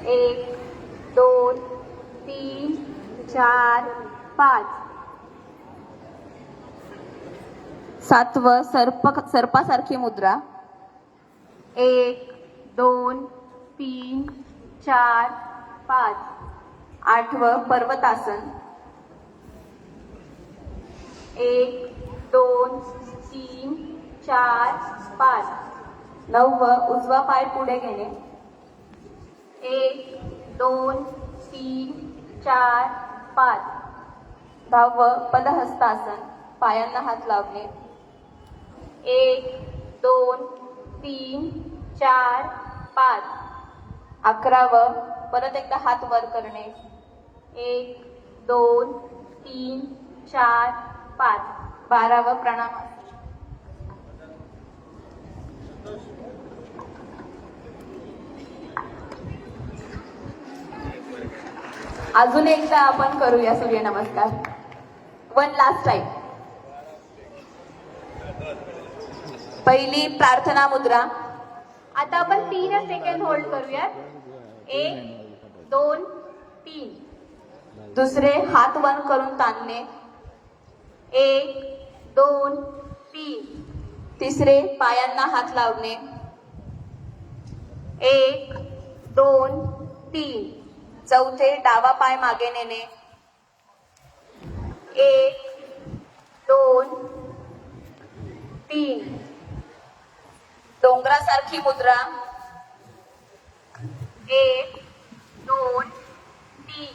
1 2 3 4 5. सातवं सर्पासारखी मुद्रा. 1 2 3 4 5. आठवं पर्वतासन. 1 2 3 4 5. नववं उजवा पाय पुढे घेणे. 1 2 3 4 5. दहावं पदहस्तासन, पायांना हात लावणे. 1 2 3 4 5. अकरावं परत एकदा हात वर करणे. 1 2 3 4 5. बारावं प्रणाम. अजून एकदा आपण करूया सूर्यनमस्कार. One last time. पहिली प्रार्थना मुद्रा. आता आपण 3 सेकंद होल्ड करूयात. 1 2 3. दुसरे हात वर करून ताणणे. 1 2 3. तिसरे पायांना हात लावणे. 1 2 3. चौथे डावा पाय मागे नेणे. 1 2 3. डोंगरासारखी मुद्रा. 1 2 3.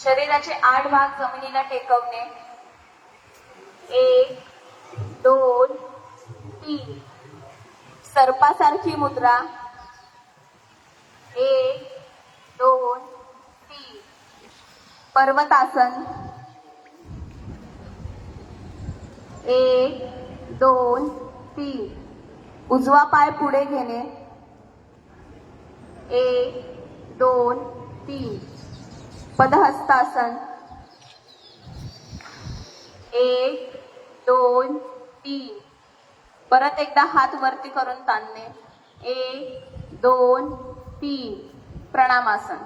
शरीराचे 8 भाग जमिनीला टेकवणे. 1 2 3. सर्पासारखी मुद्रा. 1 2 3. पर्वतासन. 1 2 3. उजवा पाय पुढे घेणे. 1 2 3. पदहस्तासन. 1 2 3. परत एकदा हात वरती करून ताणणे. 1 2 3. प्रणामासन.